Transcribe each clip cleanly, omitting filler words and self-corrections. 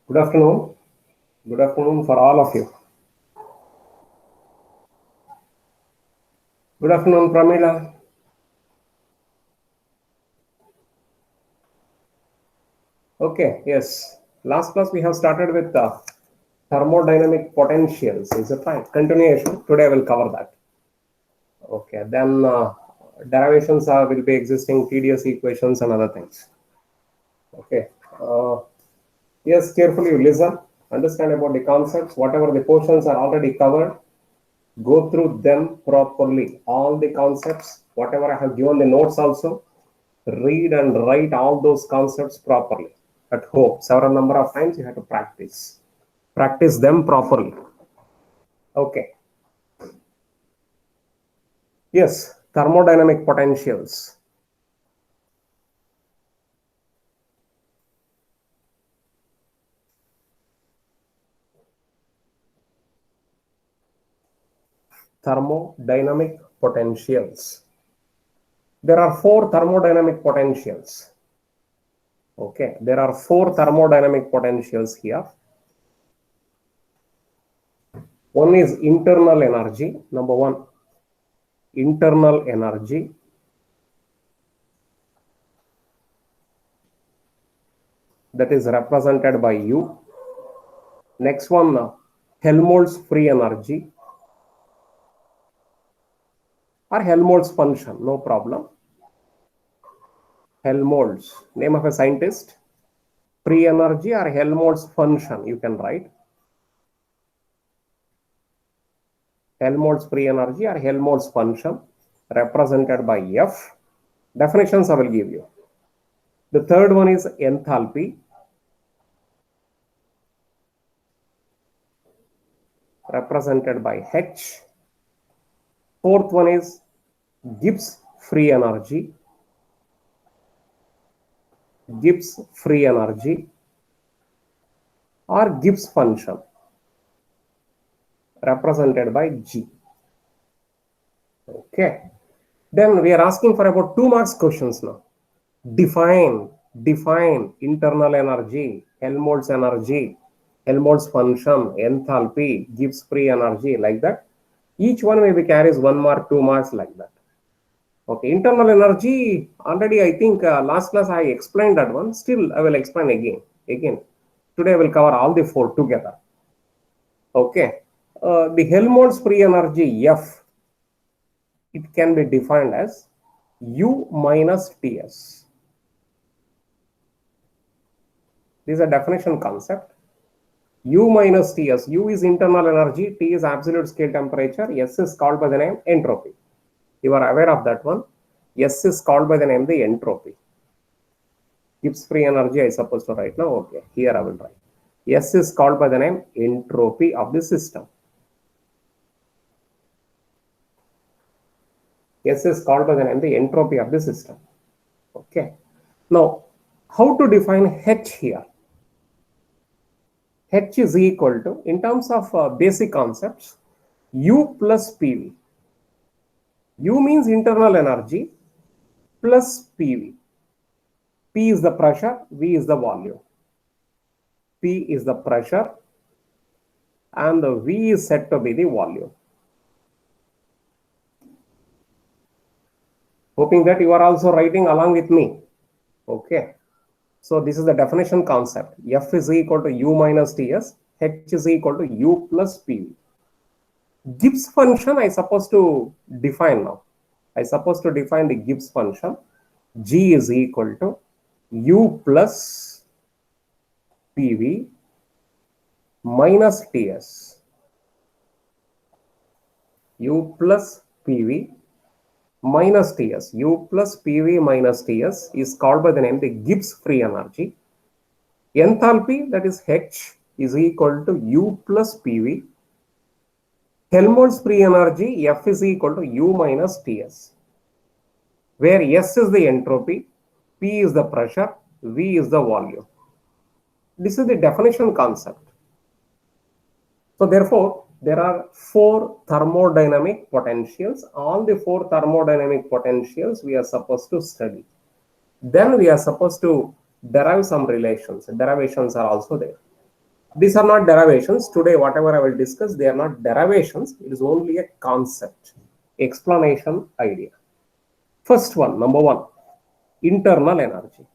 Good afternoon. Good afternoon for all of you. Good afternoon, Pramila. Okay, yes. Last class we have started with thermodynamic potentials. Is it right? Continuation. Today I will cover that. Okay, then derivations will be existing, TDS equations and other things. Okay. Yes, carefully you listen, understand about the concepts. Whatever the portions are already covered, go through them properly. All the concepts, whatever I have given the notes also, read and write all those concepts properly at home. Several number of times you have to practice them properly. Okay, yes, thermodynamic potentials. Thermodynamic potentials. There are four thermodynamic potentials. Okay, there are four thermodynamic potentials here. One is internal energy. Number one, internal energy. That is represented by U. Next one, Helmholtz free energy or Helmholtz function, no problem. Helmholtz, name of a scientist, free energy or Helmholtz function, you can write. Helmholtz free energy or Helmholtz function represented by F. Definitions I will give you. The third one is enthalpy, represented by H. Fourth one is Gibbs free energy. Gibbs free energy or Gibbs function represented by G. Okay. Then we are asking for about 2 marks questions now. Define internal energy, Helmholtz energy, Helmholtz function, enthalpy, Gibbs free energy, like that. Each one maybe carries 1 mark, 2 marks, like that. Okay, internal energy, already I think last class I explained that one. Still I will explain again. Today I will cover all the four together. Okay, the Helmholtz free energy F, it can be defined as U minus Ts. This is a definition concept. U minus Ts. U is internal energy, T is absolute scale temperature, S is called by the name entropy. You are aware of that one. S is called by the name the entropy. Gibbs free energy I suppose to write now. Okay, here I will write. S is called by the name entropy of the system. S is called by the name the entropy of the system. Okay. Now, how to define H here? H is equal to, in terms of basic concepts, U plus PV. U means internal energy plus PV. P is the pressure, V is the volume. P is the pressure and the V is said to be the volume. Hoping that you are also writing along with me. Okay. So this is the definition concept. F is equal to U minus Ts. H is equal to U plus PV. Gibbs function I suppose to define now. I suppose to define the Gibbs function. G is equal to U plus PV minus Ts. U plus PV minus Ts. U plus PV minus Ts is called by the name the Gibbs free energy. Enthalpy, that is H, is equal to U plus PV. Helmholtz free energy, F is equal to U minus Ts, where S is the entropy, P is the pressure, V is the volume. This is the definition concept. So therefore, there are four thermodynamic potentials. All the four thermodynamic potentials we are supposed to study. Then we are supposed to derive some relations. Derivations are also there. These are not derivations. Today, whatever I will discuss, they are not derivations. It is only a concept, explanation, idea. First one, number one, internal energy.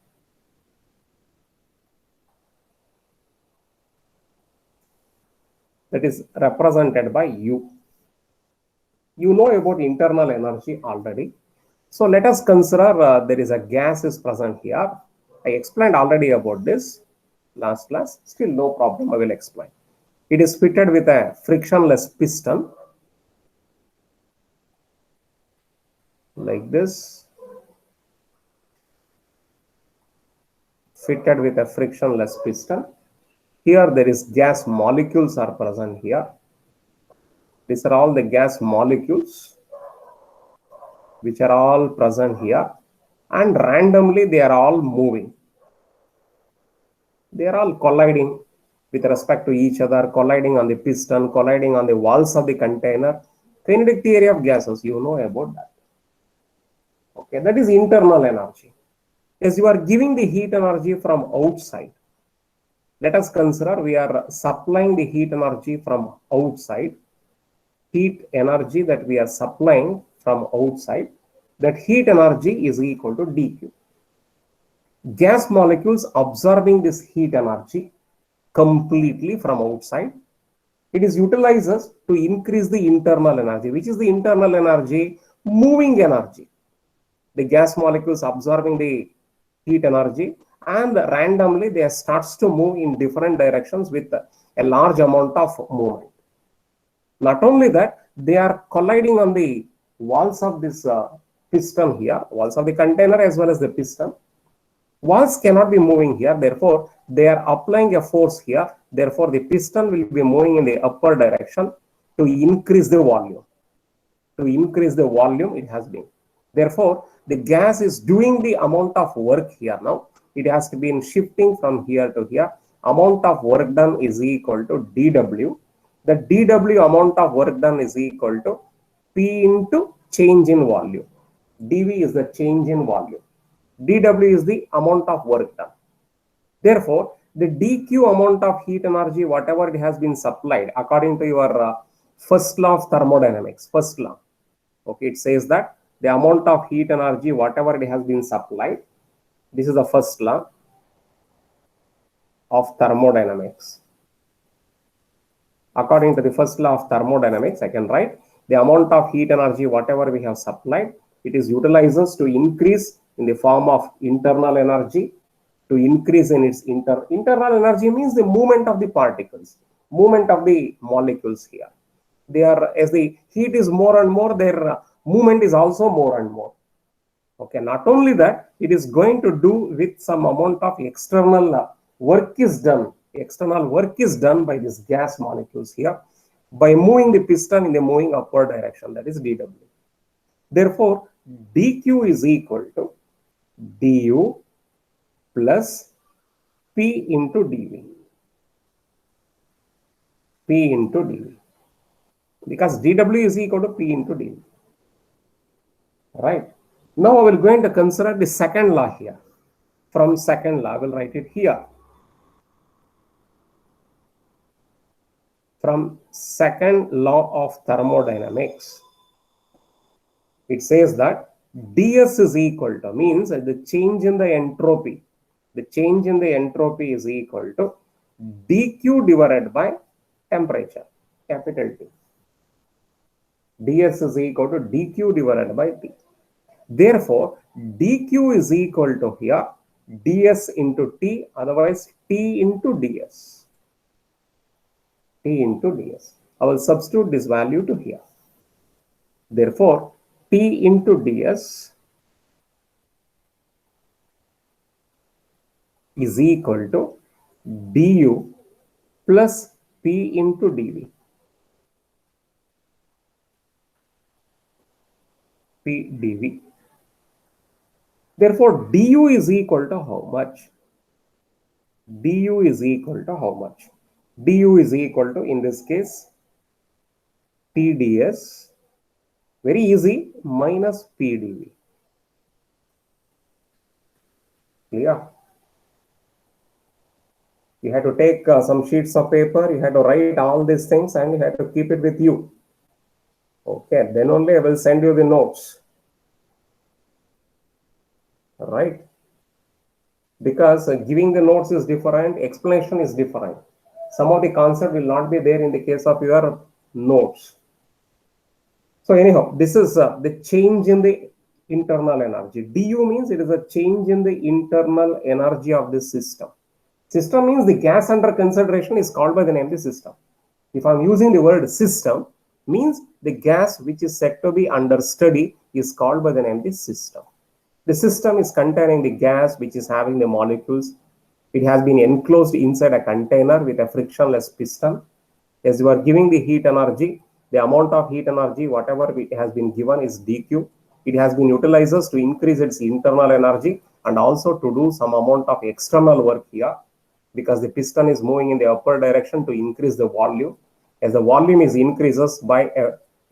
That is represented by U. You know about internal energy already. So let us consider there is a gas is present here. I explained already about this last class. Still no problem, I will explain. It is fitted with a frictionless piston like this, fitted with a frictionless piston. Here there is gas molecules are present here. These are all the gas molecules which are all present here, and randomly they are all moving. They are all colliding with respect to each other, colliding on the piston, colliding on the walls of the container. Kinetic theory of gases, you know about that. Okay, that is internal energy. As you are giving the heat energy from outside, let us consider we are supplying the heat energy from outside. Heat energy that we are supplying from outside, that heat energy is equal to dQ. Gas molecules absorbing this heat energy completely from outside, it is utilizes to increase the internal energy. Which is the internal energy? Moving energy. The gas molecules absorbing the heat energy, and randomly they starts to move in different directions with a large amount of movement. Not only that, they are colliding on the walls of this piston here, walls of the container as well as the piston. Walls cannot be moving here, therefore they are applying a force here. Therefore the piston will be moving in the upper direction to increase the volume. To increase the volume, it has been. Therefore the gas is doing the amount of work here now. It has been shifting from here to here. Amount of work done is equal to dW. The dW amount of work done is equal to P into change in volume. dV is the change in volume. dW is the amount of work done. Therefore, the dQ amount of heat energy, whatever it has been supplied, according to your first law of thermodynamics, first law, okay, it says that the amount of heat energy, whatever it has been supplied, this is the first law of thermodynamics. According to the first law of thermodynamics, I can write the amount of heat energy, whatever we have supplied, it is utilizes to increase in the form of internal energy, to increase in its internal energy means the movement of the particles, movement of the molecules here. They are, as the heat is more and more, their movement is also more and more. Okay, not only that, it is going to do with some amount of external work is done. External work is done by these gas molecules here by moving the piston in the moving upward direction, that is dW. Therefore, dQ is equal to du plus P into dV. P into dV. Because dW is equal to P into dV. Right. Now I will going to consider the second law here. From second law, I will write it here. From second law of thermodynamics, it says that ds is equal to, means the change in the entropy. The change in the entropy is equal to dQ divided by temperature, capital T. ds is equal to dQ divided by T. Therefore, dQ is equal to here ds into T, otherwise T into ds. T into ds. I will substitute this value to here. Therefore, T into ds is equal to du plus P into dV. P dV. Therefore, du is equal to how much? Du is equal to how much? Du is equal to, in this case, TdS, very easy, minus PdV. Clear? You had to take some sheets of paper, you had to write all these things and you had to keep it with you. Okay, then only I will send you the notes. Right? Because giving the notes is different, explanation is different. Some of the concept will not be there in the case of your notes. So anyhow, this is the change in the internal energy. Du means it is a change in the internal energy of the system. System means the gas under consideration is called by the name the system. If I'm using the word system, means the gas which is said to be under study is called by the name the system. The system is containing the gas which is having the molecules. It has been enclosed inside a container with a frictionless piston. As you are giving the heat energy, the amount of heat energy, whatever it has been given is dQ. It has been utilized to increase its internal energy and also to do some amount of external work here, because the piston is moving in the upper direction to increase the volume. As the volume is increases by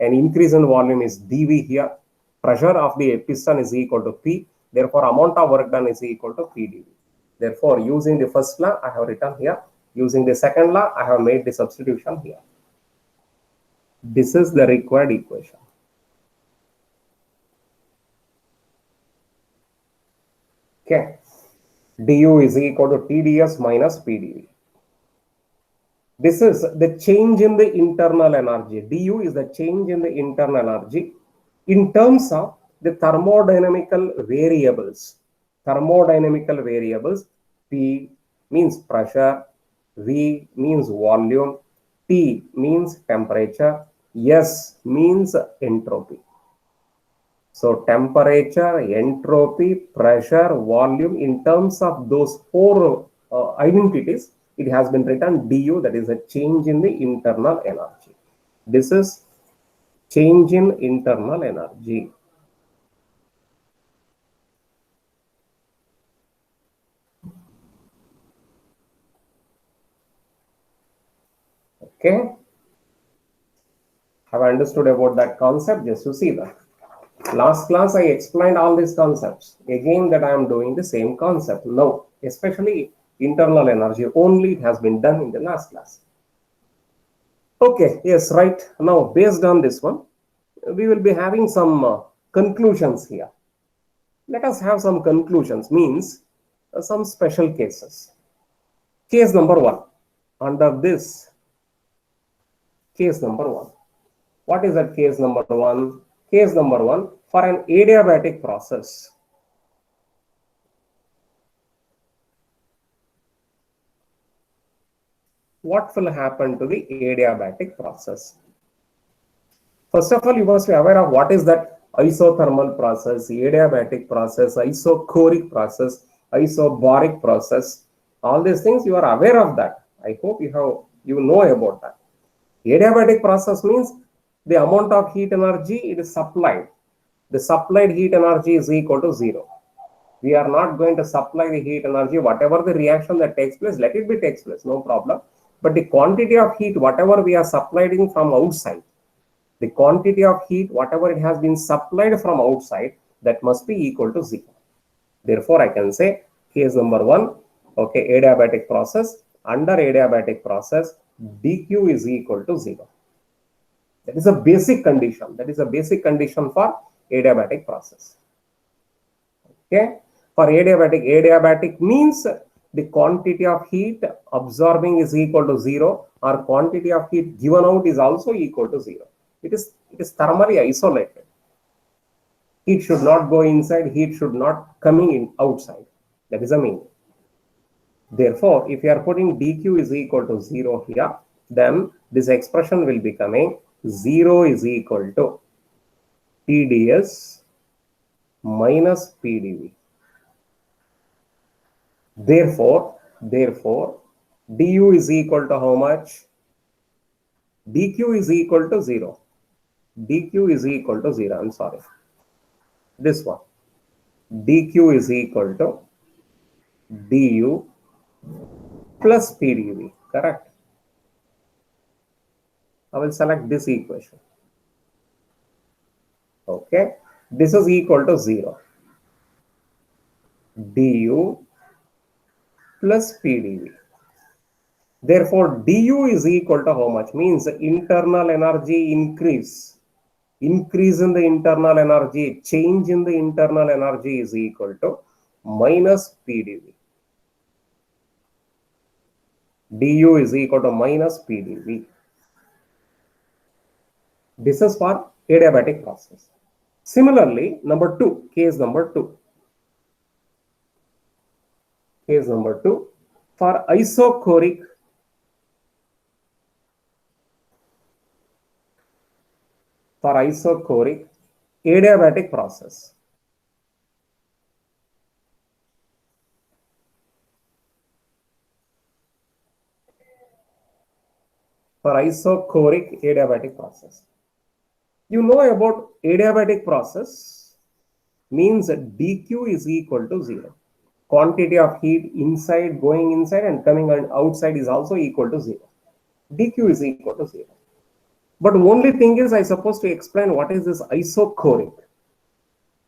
an increase in volume is dV here. Pressure of the piston is equal to P. Therefore, amount of work done is equal to P dV. Therefore, using the first law, I have written here. Using the second law, I have made the substitution here. This is the required equation. Okay. Du is equal to TdS minus PdV. This is the change in the internal energy. Du is the change in the internal energy in terms of the thermodynamical variables. Thermodynamical variables, P means pressure, V means volume, T means temperature, S means entropy. So temperature, entropy, pressure, volume, in terms of those four identities, it has been written du, that is a change in the internal energy. This is change in internal energy. Okay. Have I understood about that concept? Just to see that. Last class, I explained all these concepts. Again, that I am doing the same concept. No, especially internal energy, only it has been done in the last class. Okay, yes, right. Now, based on this one, we will be having some conclusions here. Let us have some conclusions, means some special cases. Case number one. Under this, case number one. What is that case number one? Case number one, for an adiabatic process. What will happen to the adiabatic process? First of all, you must be aware of what is that isothermal process, adiabatic process, isochoric process, isobaric process. All these things you are aware of that. I hope you know about that. Adiabatic process means the amount of heat energy it is supplied. The supplied heat energy is equal to 0. We are not going to supply the heat energy. Whatever the reaction that takes place, let it be takes place, no problem. But the quantity of heat, whatever we are supplying from outside, the quantity of heat, whatever it has been supplied from outside, that must be equal to 0. Therefore, I can say case number one, okay, adiabatic process. Under adiabatic process, dQ is equal to 0. That is a basic condition. That is a basic condition for adiabatic process. Okay. For adiabatic means the quantity of heat absorbing is equal to 0, or quantity of heat given out is also equal to 0. It is thermally isolated. Heat should not go inside, heat should not coming in outside. That is the meaning. Therefore, if you are putting dQ is equal to 0 here, then this expression will be coming 0 is equal to TdS minus PdV. Therefore, du is equal to how much? dQ is equal to 0. dQ is equal to 0. I'm sorry. This one. dQ is equal to du plus PdV. Correct? I will select this equation. Okay. This is equal to 0. du plus PdV. Therefore, du is equal to how much? Means the internal energy increase. Increase in the internal energy, change in the internal energy is equal to minus PdV. du is equal to minus PdV. This is for adiabatic process. Similarly, number 2, case number 2. Case number 2, for isochoric adiabatic process. For isochoric adiabatic process. You know about adiabatic process means dq is equal to 0. Quantity of heat inside going inside and coming outside is also equal to 0. dq is equal to 0. But only thing is I supposed to explain what is this isochoric.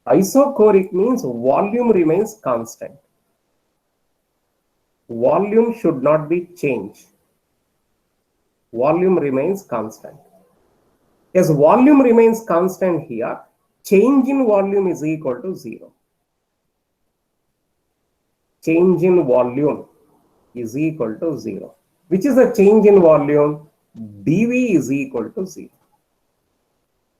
Isochoric means volume remains constant. Volume should not be changed. Volume remains constant. As volume remains constant here, change in volume is equal to 0. Change in volume is equal to 0. Which is the change in volume? dV is equal to 0.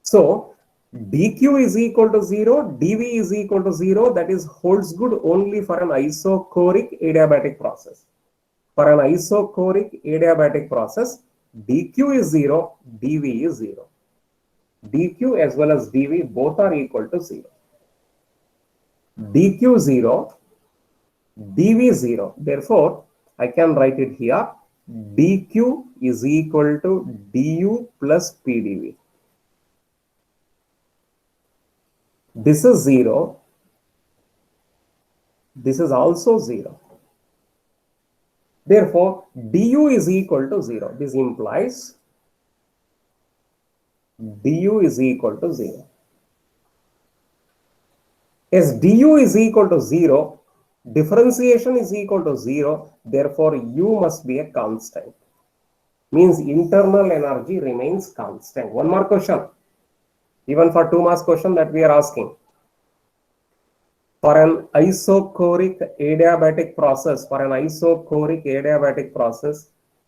So, dq is equal to 0, dV is equal to 0. That is holds good only for an isochoric adiabatic process. For an isochoric adiabatic process, dq is 0, dV is 0. dq as well as dV both are equal to 0. dq 0, dV 0. Therefore, I can write it here. dq is equal to du plus pdv. This is 0. This is also 0. Therefore, du is equal to 0. This implies du is equal to 0. As du is equal to 0, differentiation is equal to 0. Therefore, u must be a constant. Means internal energy remains constant. One more question. Even for 2 marks question that we are asking. For an isochoric adiabatic process,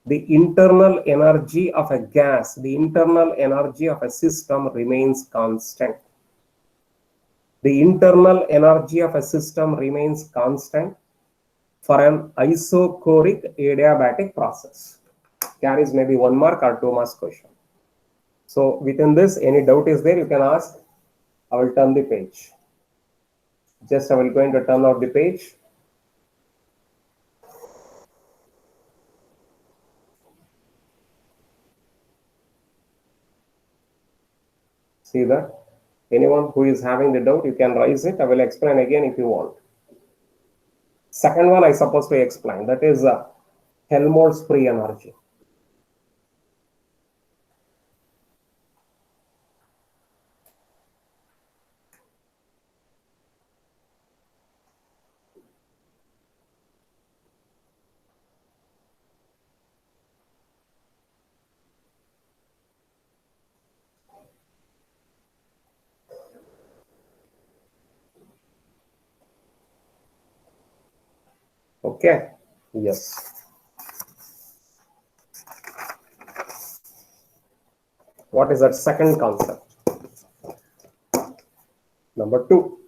the internal energy of a gas, the internal energy of a system remains constant. The internal energy of a system remains constant for an isochoric adiabatic process. Carries maybe 1 mark or 2 marks question. So within this, any doubt is there, you can ask. I will turn the page. Just I will going to turn out the page. See that? Anyone who is having the doubt, you can raise it. I will explain again if you want. Second one I supposed to explain, that is Helmholtz free energy. Okay, yes. What is that second concept? Number 2.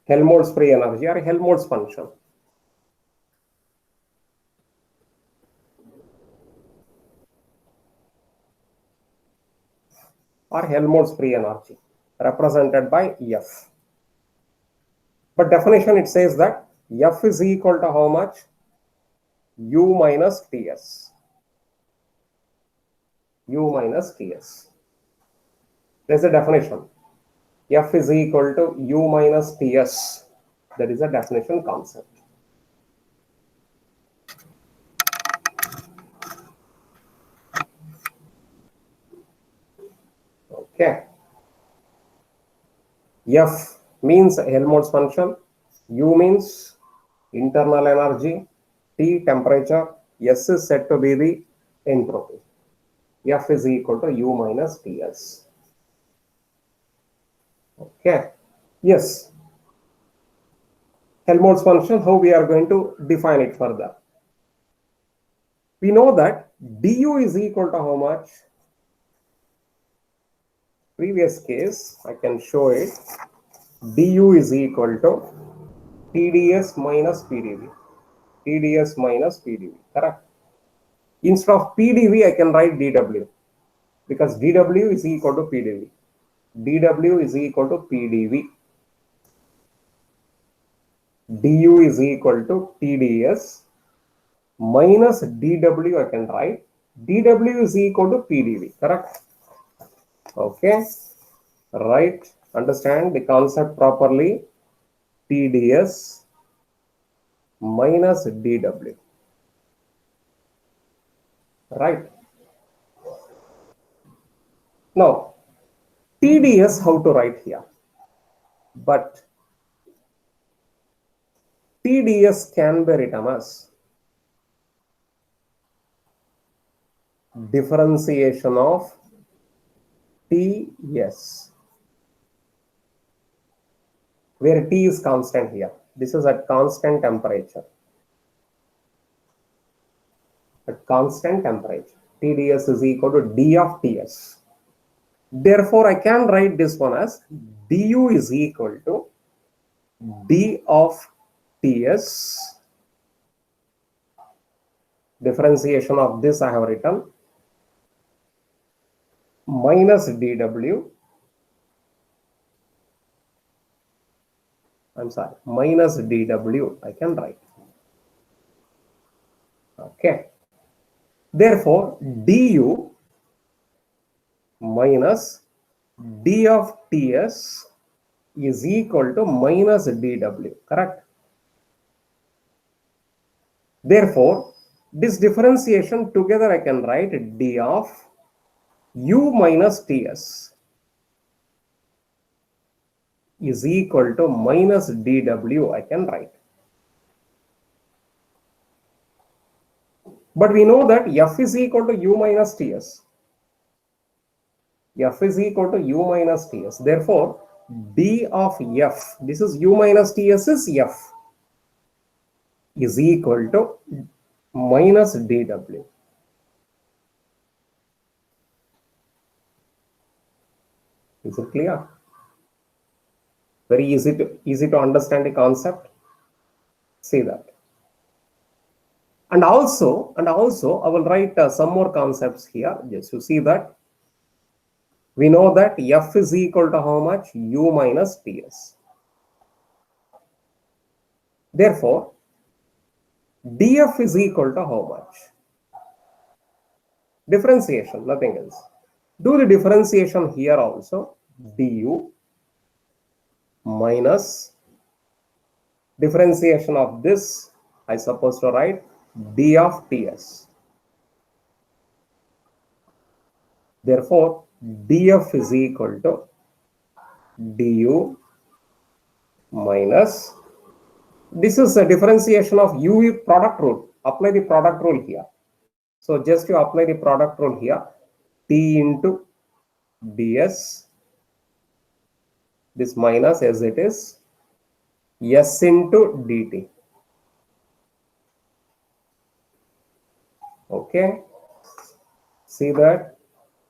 Helmholtz free energy or Helmholtz function. Or Helmholtz free energy represented by F. But definition it says that F is equal to how much? U minus Ts. U minus Ts. There's a definition. F is equal to U minus Ts. That is a definition concept. Okay. F means Helmholtz function. U means internal energy. T temperature, S is said to be the entropy. F is equal to U minus Ts. Okay. Yes. Helmholtz function, how we are going to define it further? We know that du is equal to how much? Previous case, I can show it. Du is equal to TdS minus PdV. TdS minus PdV, correct? Instead of PdV, I can write dW because dW is equal to PdV. dW is equal to PdV. du is equal to TdS minus dW, I can write. dW is equal to PdV, correct? Okay, right. Understand the concept properly. TdS minus dW, right? Now, TdS, how to write here? But TdS can be written as differentiation of Ts, where T is constant here. This is at constant temperature. At constant temperature, TdS is equal to d of Ts. Therefore, I can write this one as du is equal to d of Ts. Differentiation of this I have written minus dW. I'm sorry, minus dW I can write. Okay. Therefore, du minus d of Ts is equal to minus dW, correct? Therefore, this differentiation together I can write d of U minus Ts is equal to minus dW I can write. But we know that F is equal to U minus Ts. F is equal to U minus Ts. Therefore, d of F, this is U minus Ts is F, is equal to minus dW. Is it clear? Very easy to understand the concept. See that. And also I will write some more concepts here just to see that. We know that F is equal to how much? U minus Ts. Therefore, dF is equal to how much? Differentiation, nothing else. Do the differentiation here also. Du minus differentiation of this, I suppose to write d of Ts. Therefore, dF is equal to du minus, this is a differentiation of U product rule. Apply the product rule here. So just to apply the product rule here, T into ds, this minus as it is, S into dt. Okay, see that,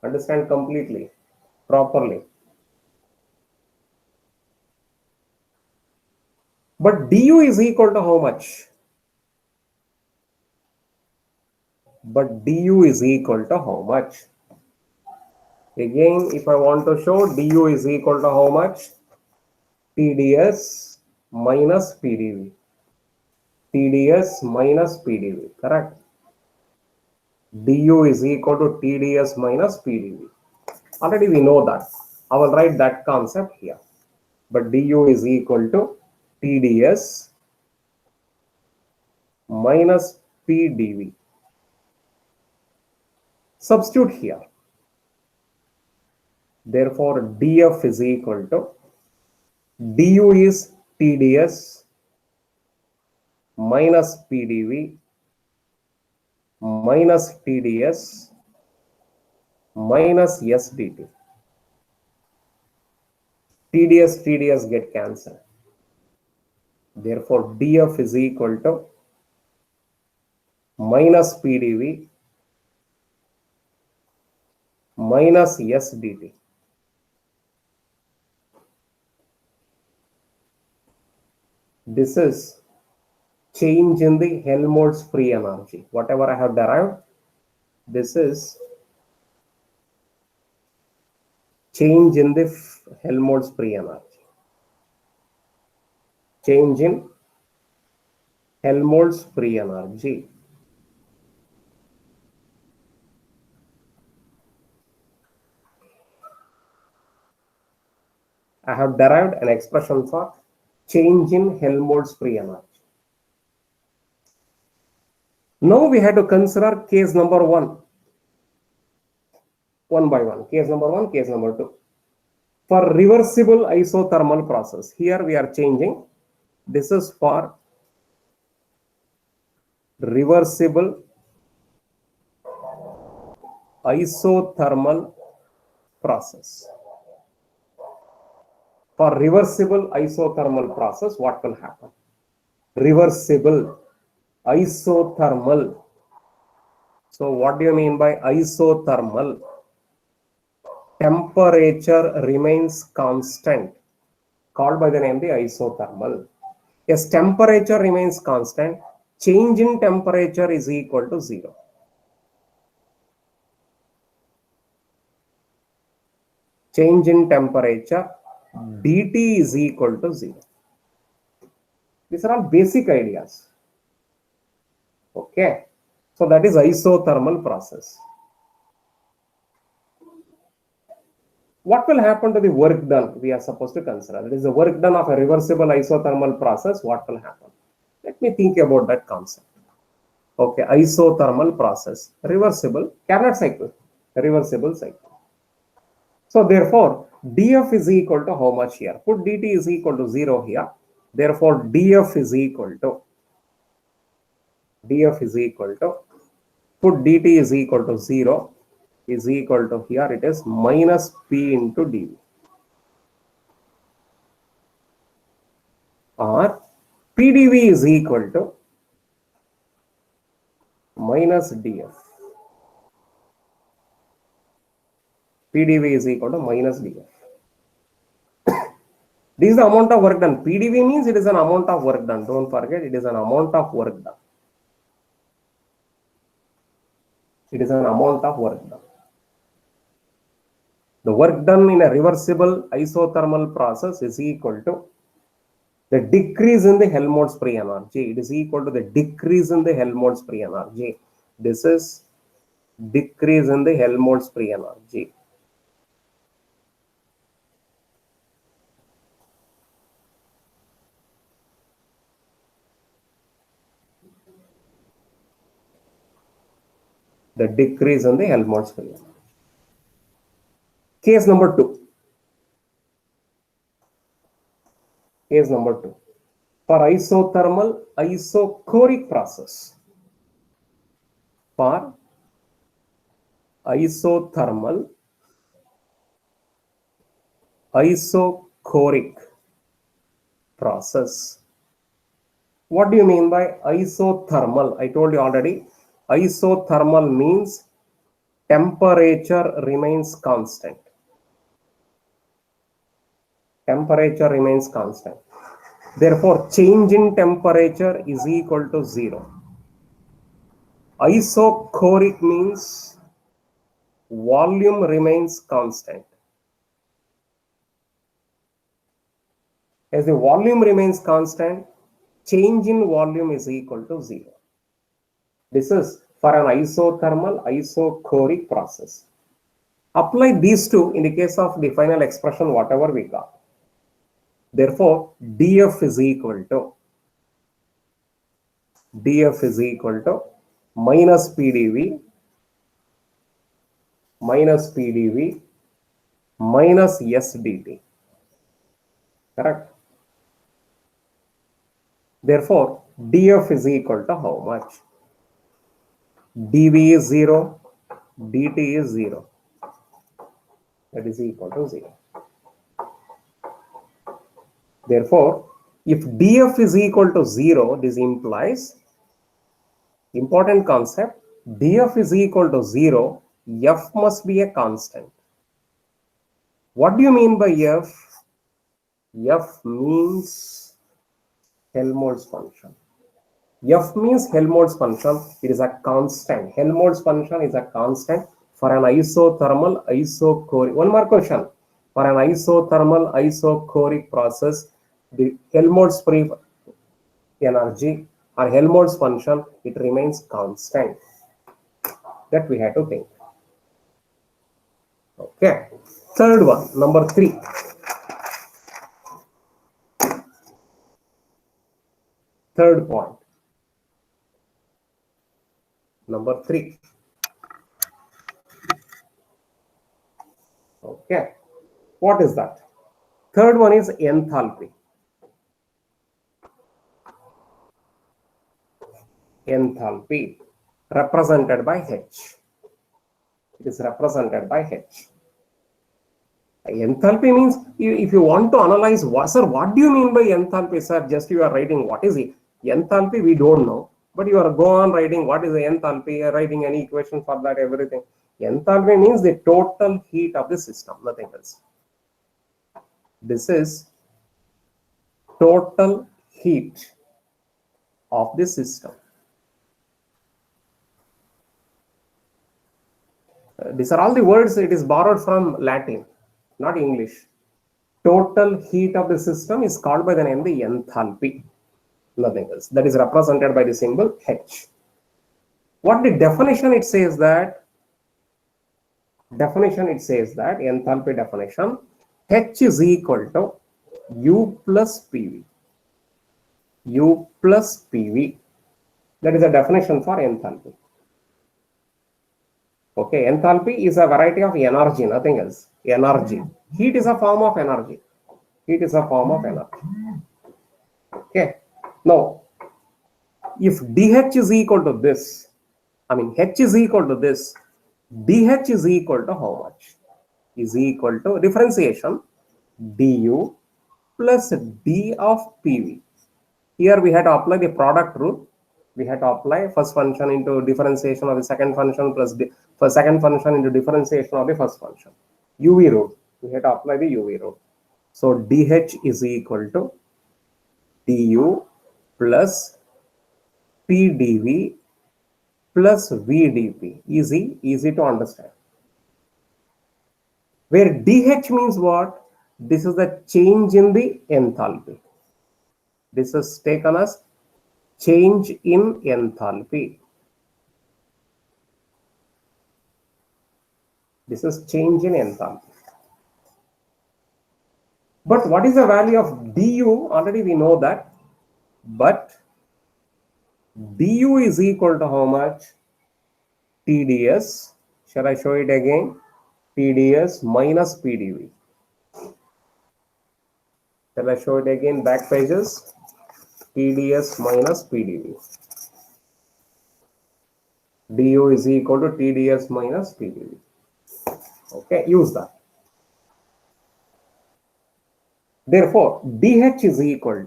understand completely, properly. But du is equal to how much? But du is equal to how much? Again, if I want to show du is equal to how much? TdS minus PdV. TdS minus PdV, correct? du is equal to TdS minus PdV. Already we know that. I will write that concept here. But du is equal to TdS minus PdV. Substitute here. Therefore, dF is equal to du is TdS minus PdV minus TDS minus S dt. TDS get cancelled. Therefore, dF is equal to minus PdV minus S dt. This is change in the Helmholtz free energy. Whatever I have derived, this is change in the Helmholtz free energy. Change in Helmholtz free energy. I have derived an expression for change in Helmholtz free energy. Now we have to consider case number one by one. Case number one, case number two. For reversible isothermal process, here we are changing. This is for reversible isothermal process. For reversible isothermal process, what will happen? Reversible isothermal. So what do you mean by isothermal? Temperature remains constant, called by the name the isothermal. Yes, temperature remains constant. Change in temperature is equal to 0. Change in temperature dt is equal to 0. These are all basic ideas. Okay. So that is isothermal process. What will happen to the work done? We are supposed to consider. That is the work done of a reversible isothermal process. What will happen? Let me think about that concept. Okay, isothermal process, reversible Carnot cycle, reversible cycle. So therefore, dF is equal to how much here? Put dt is equal to 0 here. Therefore, dF is equal to put dt is equal to 0 is equal to here it is minus P into dV. Or PdV is equal to minus dF. PdV is equal to minus dF. This is the amount of work done. PdV means it is an amount of work done. Don't forget, it is an amount of work done. It is an amount of work done. The work done in a reversible isothermal process is equal to the decrease in the Helmholtz free energy. It is equal to the decrease in the Helmholtz free energy. This is decrease in the Helmholtz free energy. The decrease in the Helmholtz free energy. Case number two. Case number two. For isothermal isochoric process. For isothermal isochoric process. What do you mean by isothermal? I told you already. Isothermal means temperature remains constant. Temperature remains constant. Therefore, change in temperature is equal to 0. Isochoric means volume remains constant. As the volume remains constant, change in volume is equal to 0. This is for an isothermal isochoric process. Apply these two in the case of the final expression, whatever we got. Therefore, dF is equal to minus PdV minus S dt. Correct? Therefore, dF is equal to how much? dV is 0, dt is 0. That is equal to 0. Therefore, if dF is equal to 0, this implies, important concept, dF is equal to 0, F must be a constant. What do you mean by F? F means Helmholtz function. F means Helmholtz function. It is a constant. Helmholtz function is a constant for an isothermal isochoric. One more question. For an isothermal isochoric process, the Helmholtz free energy or Helmholtz function, it remains constant. That we have to think. Okay. Third one, number 3. Third point. Number 3. Okay. What is that? Third one is enthalpy. Enthalpy represented by H. It is represented by H. Enthalpy means, if you want to analyze, sir, what do you mean by enthalpy, sir? Just you are writing what is it? Enthalpy, we don't know. But you are go on writing what is the enthalpy, you are writing any equation for that, everything. Enthalpy means the total heat of the system, nothing else. This is total heat of the system. These are all the words, it is borrowed from Latin, not English. Total heat of the system is called by the name the enthalpy, nothing else. That is represented by the symbol H. What the definition it says that? Definition it says that, enthalpy definition, H is equal to U plus PV. U plus PV. That is a definition for enthalpy. Okay, enthalpy is a variety of energy, nothing else. Energy. Heat is a form of energy. Heat is a form of energy. Okay. Now, if dH is equal to this, H is equal to this, dH is equal to how much? Is equal to differentiation du plus d of PV. Here we had to apply the product rule. We had to apply first function into differentiation of the second function plus for second function into differentiation of the first function. UV rule. We had to apply the UV rule. So dH is equal to du plus PdV plus VdP. Easy to understand. Where dH means what? This is the change in the enthalpy. This is taken as change in enthalpy. This is change in enthalpy. But what is the value of du? Already we know that. But du is equal to how much? TdS. Shall I show it again? TdS minus PdV. Shall I show it again? Back pages. TdS minus PdV. du is equal to TdS minus PdV. Okay, use that. Therefore, dH is equal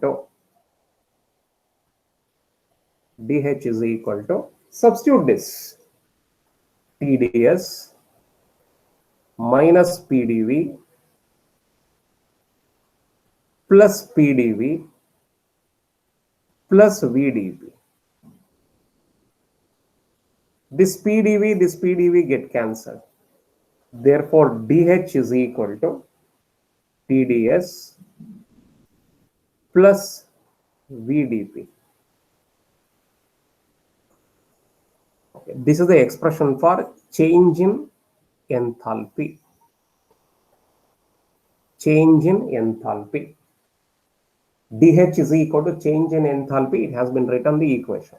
to, substitute this, TdS minus PdV plus PdV plus VdP. This PdV get cancelled. Therefore, dH is equal to TdS plus VdP. Okay. This is the expression for change in enthalpy. Change in enthalpy. dH is equal to change in enthalpy. It has been written the equation.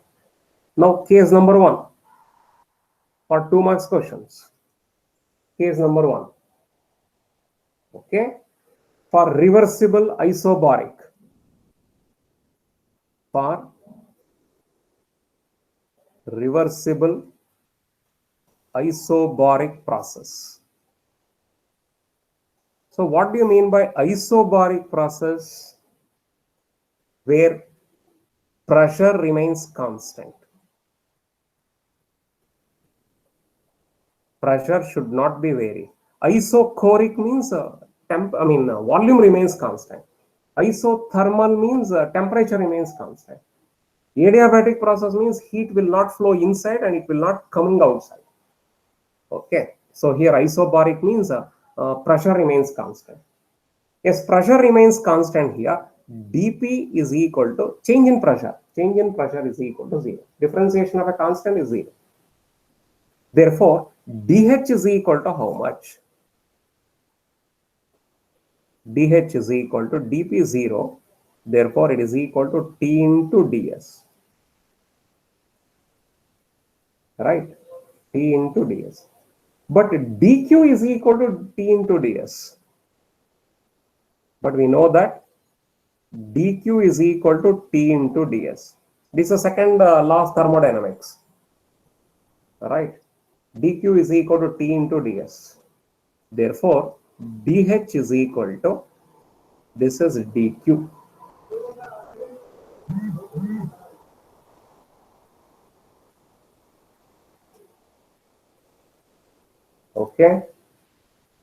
Now, case number 1 for 2 marks questions. Case number 1. Okay. For reversible isobaric. For reversible isobaric process. So what do you mean by isobaric process? Where pressure remains constant. Pressure should not be vary. Isochoric means volume remains constant. Isothermal means temperature remains constant. Adiabatic process means heat will not flow inside and it will not coming outside. Okay, so here isobaric means pressure remains constant. Yes, pressure remains constant here. dP is equal to change in pressure. Change in pressure is equal to 0. Differentiation of a constant is 0. Therefore, dH is equal to how much? dH is equal to dP 0. Therefore, it is equal to T into ds. Right? T into ds. But dQ is equal to T into ds. But we know that dQ is equal to T into ds. This is the second law of thermodynamics. Right? dQ is equal to T into ds. Therefore, dH is equal to, this is dQ. Okay.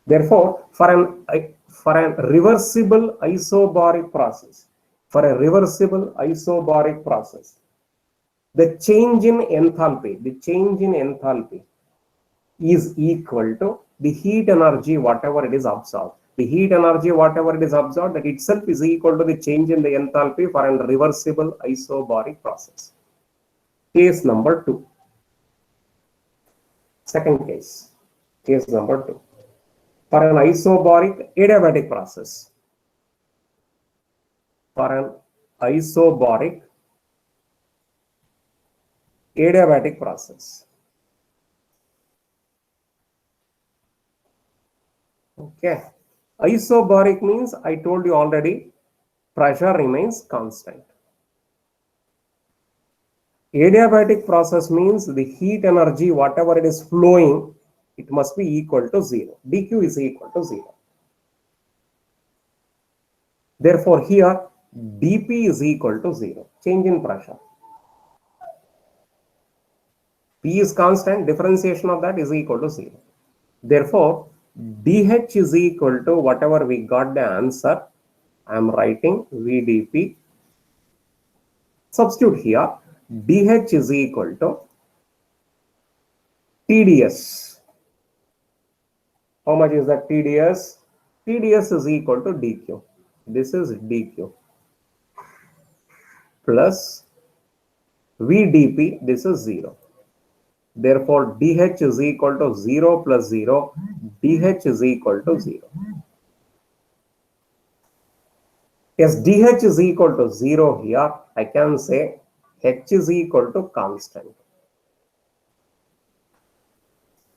Therefore, for a reversible isobaric process, the change in enthalpy is equal to the heat energy whatever it is absorbed. The heat energy whatever it is absorbed, that itself is equal to the change in the enthalpy for a reversible isobaric process. Case number 2. Second case number 2. For an isobaric adiabatic process. For an isobaric adiabatic process. Okay. Isobaric means, I told you already, pressure remains constant. Adiabatic process means the heat energy, whatever it is flowing, it must be equal to 0. dQ is equal to 0. Therefore, here dP is equal to 0. Change in pressure. P is constant, differentiation of that is equal to 0. Therefore, dH is equal to whatever we got the answer. I am writing VdP. Substitute here. dH is equal to TdS. How much is that TdS? TdS is equal to dQ. This is dQ. Plus VdP, this is 0. Therefore, dH is equal to 0 plus 0. dH is equal to 0. Yes, dH is equal to 0 here. I can say H is equal to constant.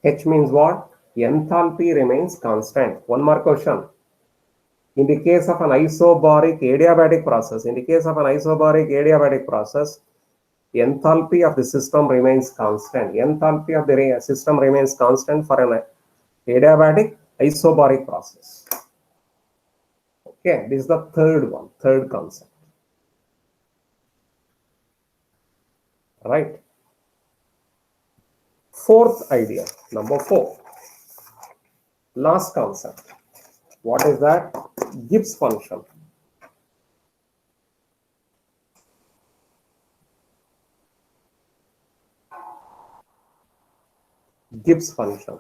H means what? Enthalpy remains constant. One more question. In the case of an isobaric adiabatic process, enthalpy of the system remains constant. Enthalpy of the system remains constant for an adiabatic isobaric process. Okay, this is the third concept. Right. Fourth idea, number 4. Last concept. What is that? Gibbs function. Gibbs function.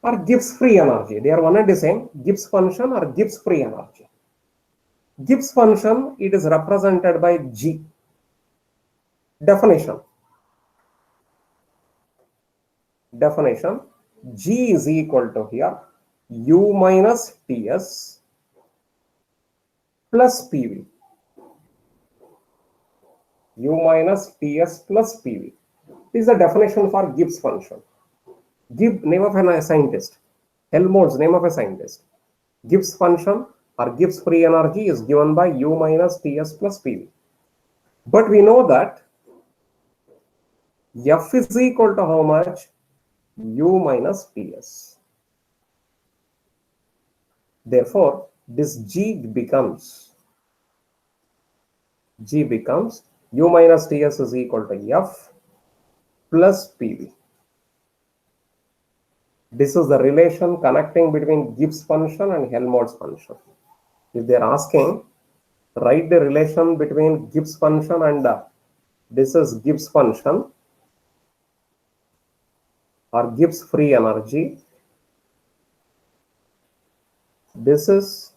Or Gibbs free energy. They are one and the same. Gibbs function or Gibbs free energy. Gibbs function, it is represented by G. Definition. G is equal to here U minus Ts plus PV. U minus Ts plus PV. This is the definition for Gibbs function. Gibbs, name of a scientist. Helmholtz, name of a scientist. Gibbs function or Gibbs free energy is given by U minus Ts plus PV. But we know that F is equal to how much? U minus Ts. Therefore, this G becomes U minus Ts is equal to F plus PV. This is the relation connecting between Gibbs function and Helmholtz function. If they are asking, write the relation between Gibbs function and this is Gibbs function or Gibbs free energy. This is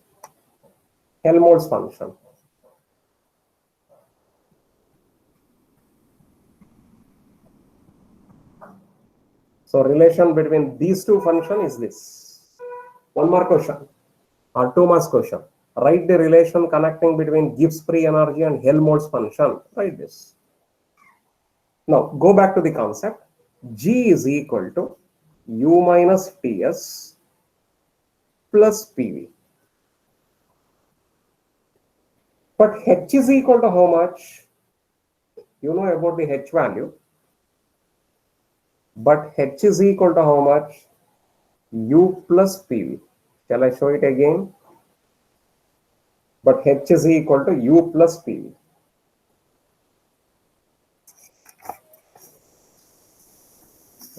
Helmholtz function. So relation between these two functions is this. One more question or two more question. Write the relation connecting between Gibbs free energy and Helmholtz function. Write this. Now go back to the concept. G is equal to U minus Ts plus PV. But H is equal to how much? You know about the H value. But H is equal to how much? U plus PV. Shall I show it again? But H is equal to U plus PV.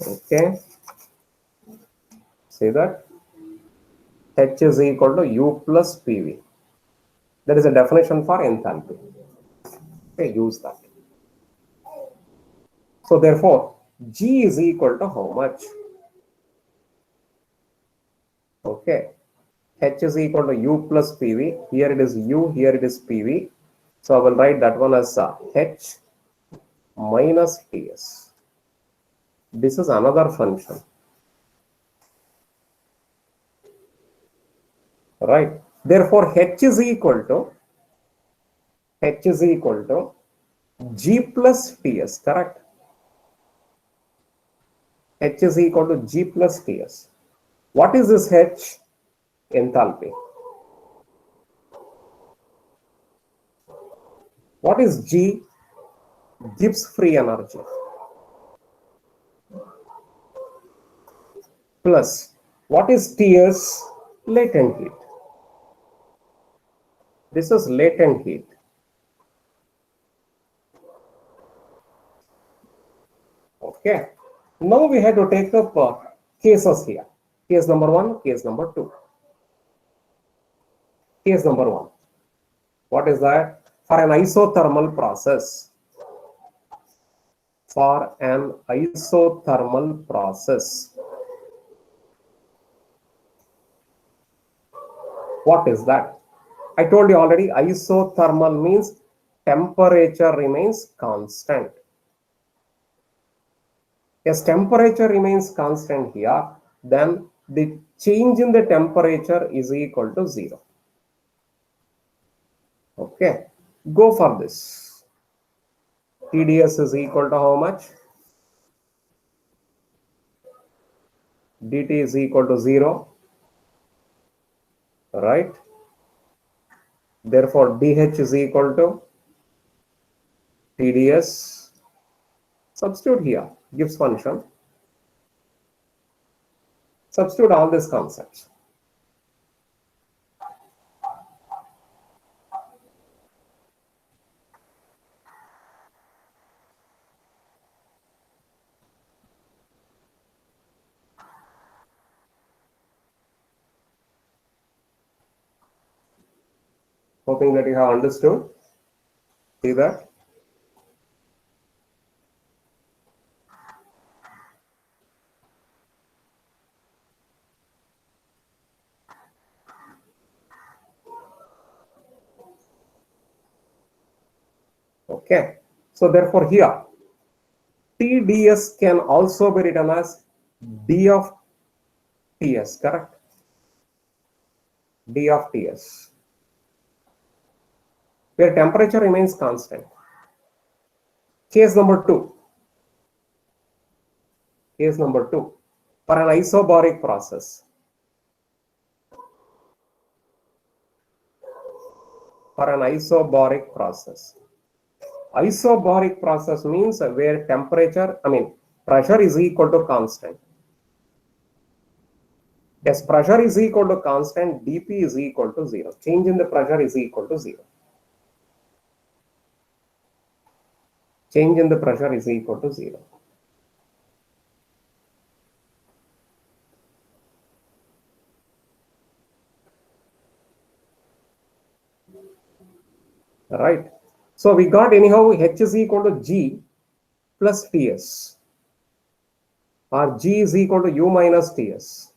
Okay. See that? H is equal to U plus PV. That is a definition for enthalpy. Okay, use that. So therefore, G is equal to how much? Okay. H is equal to U plus PV. Here it is U, here it is PV. So I will write that one as H minus Ts. This is another function. Right. Therefore, H is equal to G plus Ts, correct? H is equal to G plus Ts. What is this H? Enthalpy. What is G? Gibbs free energy. Plus, what is Ts? Latent heat. This is latent heat. Okay. Now we have to take up cases here. Case number 1, case number 2. Case number 1. What is that? For an isothermal process. For an isothermal process. What is that? I told you already, isothermal means temperature remains constant. As temperature remains constant here, then the change in the temperature is equal to 0. Okay, go for this. TDS is equal to how much? DT is equal to 0, right? Therefore, DH is equal to TDS. Substitute here, Gibbs function. Substitute all these concepts. Hoping that you have understood. See that? Okay. So therefore here, TDS can also be written as D of Ts, correct? D of Ts. Where temperature remains constant. Case number 2. Case number 2. For an isobaric process. For an isobaric process. Isobaric process means where temperature, pressure is equal to constant. Yes, pressure is equal to constant, dP is equal to 0. Change in the pressure is equal to 0. Change in the pressure is equal to 0. Right. So we got anyhow H is equal to G plus Ts, or G is equal to U minus Ts.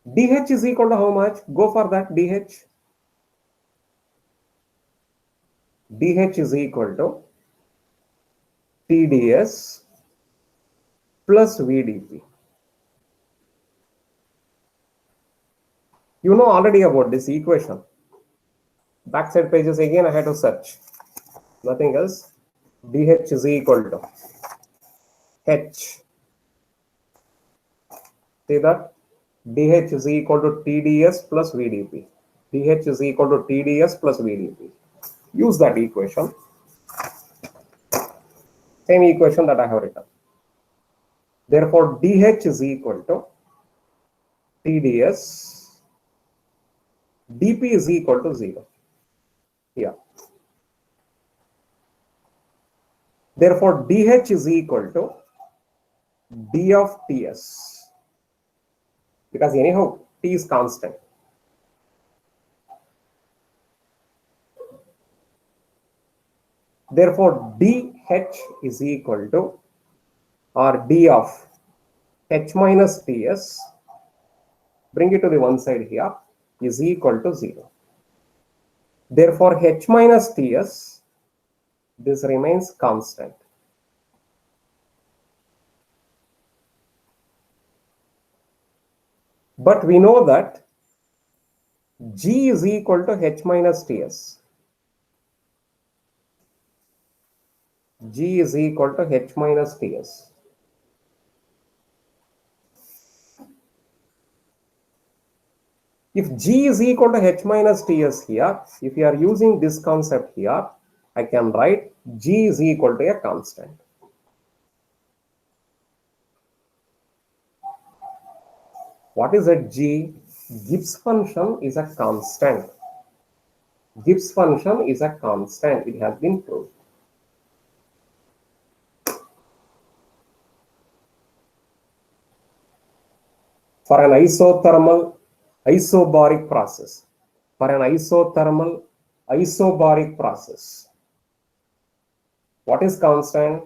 dH is equal to how much? Go for that dH. dH is equal to TdS plus VdP. You know already about this equation. Backside pages again I had to search. Nothing else. dH is equal to H. See that? dH is equal to TdS plus VdP. dH is equal to TdS plus VdP. Use that equation. Same equation that I have written. Therefore, dH is equal to TdS. dP is equal to 0. Yeah. Therefore, dH is equal to d of Ts. Because anyhow, T is constant. Therefore, dH is equal to, or d of H minus Ts, bring it to the one side here, is equal to 0. Therefore, H minus Ts, this remains constant. But we know that G is equal to H minus Ts. G is equal to H minus Ts. If G is equal to H minus Ts here, if you are using this concept here, I can write G is equal to a constant. What is a G? Gibbs function is a constant. Gibbs function is a constant. It has been proved. For an isothermal isobaric process, isobaric process, what is constant?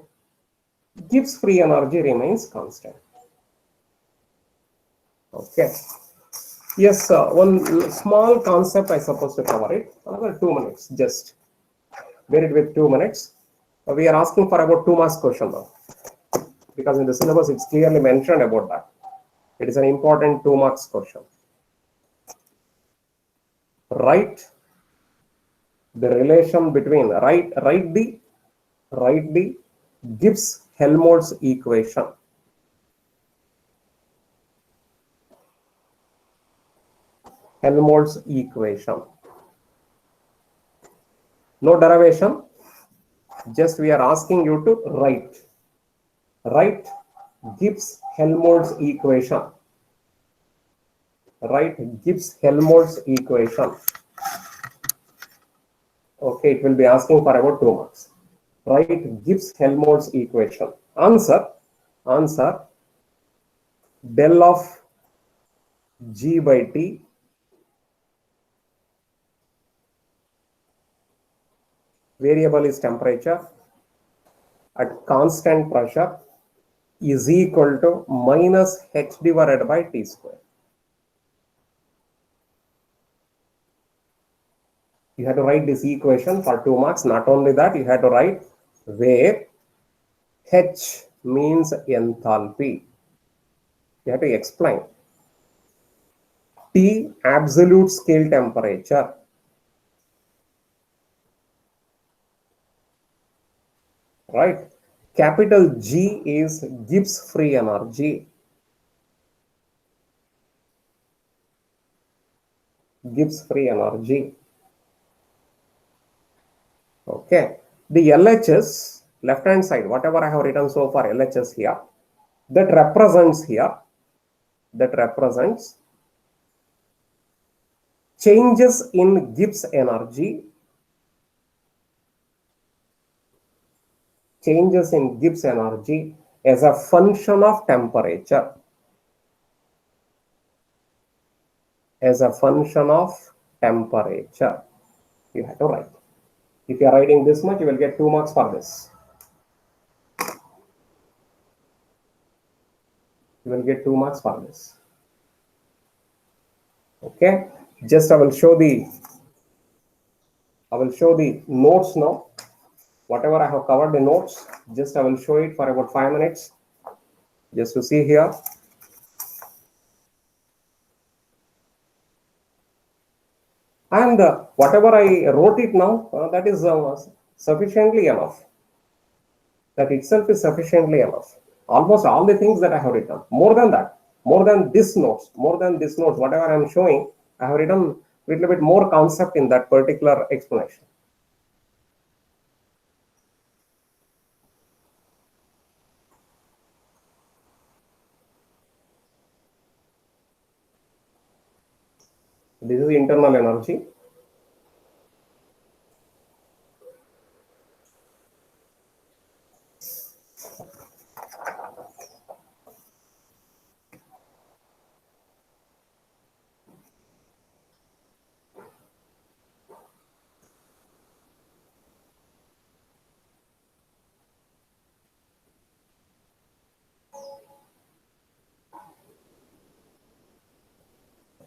Gibbs free energy remains constant. Okay. Yes, one small concept I supposed to cover it. Another 2 minutes, just bear it with 2 minutes. We are asking for about 2 marks question now, because in the syllabus it's clearly mentioned about that. It is an important 2 marks question. Write the relation between, write the Gibbs-Helmholtz equation. Helmholtz equation. No derivation. Just we are asking you to write Gibbs-Helmholtz equation. Write Gibbs-Helmholtz equation. Okay, it will be asking for about 2 marks. Write Gibbs-Helmholtz equation. Answer del of G by T variable is temperature at constant pressure is equal to minus H divided by T square. You have to write this equation for 2 marks. Not only that, you have to write where H means enthalpy. You have to explain. T absolute scale temperature. Right? Capital G is Gibbs free energy. Gibbs free energy. Okay, the LHS left hand side, whatever I have written so far, LHS here, that represents changes in Gibbs energy, as a function of temperature, You have to write. If you are writing this much, you will get 2 marks for this. Okay, just I will show the notes now. Whatever I have covered the notes, just I will show it for about 5 minutes, just to see here. And whatever I wrote it now, that is sufficiently enough. That itself is sufficiently enough. Almost all the things that I have written. More than that, more than this notes, whatever I am showing, I have written a little bit more concept in that particular explanation. This is internal energy.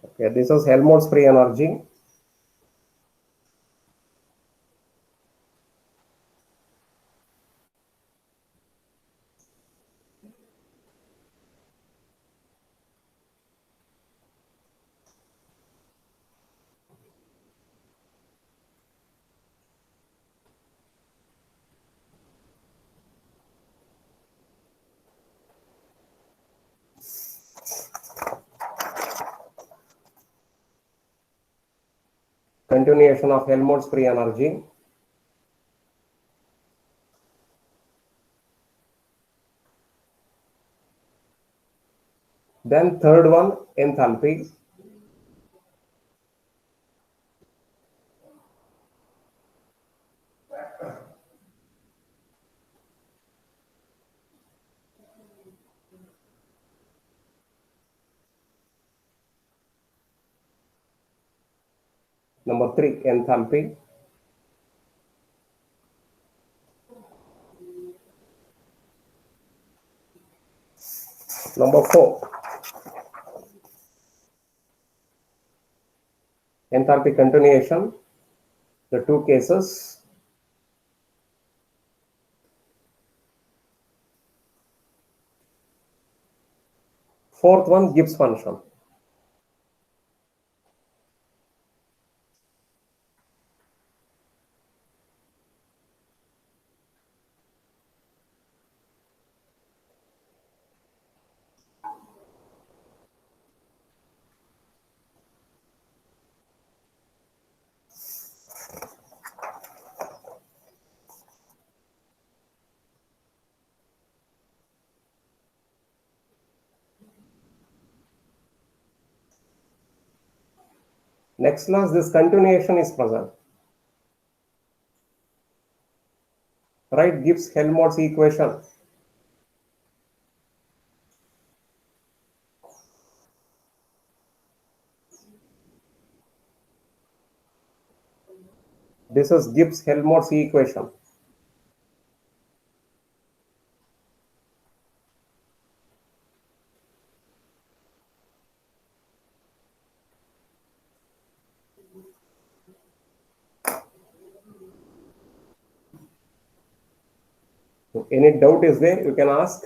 Okay, this is Helmholtz free energy. Continuation of Helmholtz free energy. Then third one, enthalpy. Number 3, enthalpy. Number 4, enthalpy continuation, the 2 cases. Fourth one, Gibbs function. Next class, this continuation is present. Write Gibbs-Helmholtz equation. This is Gibbs-Helmholtz equation. So any doubt is there, you can ask.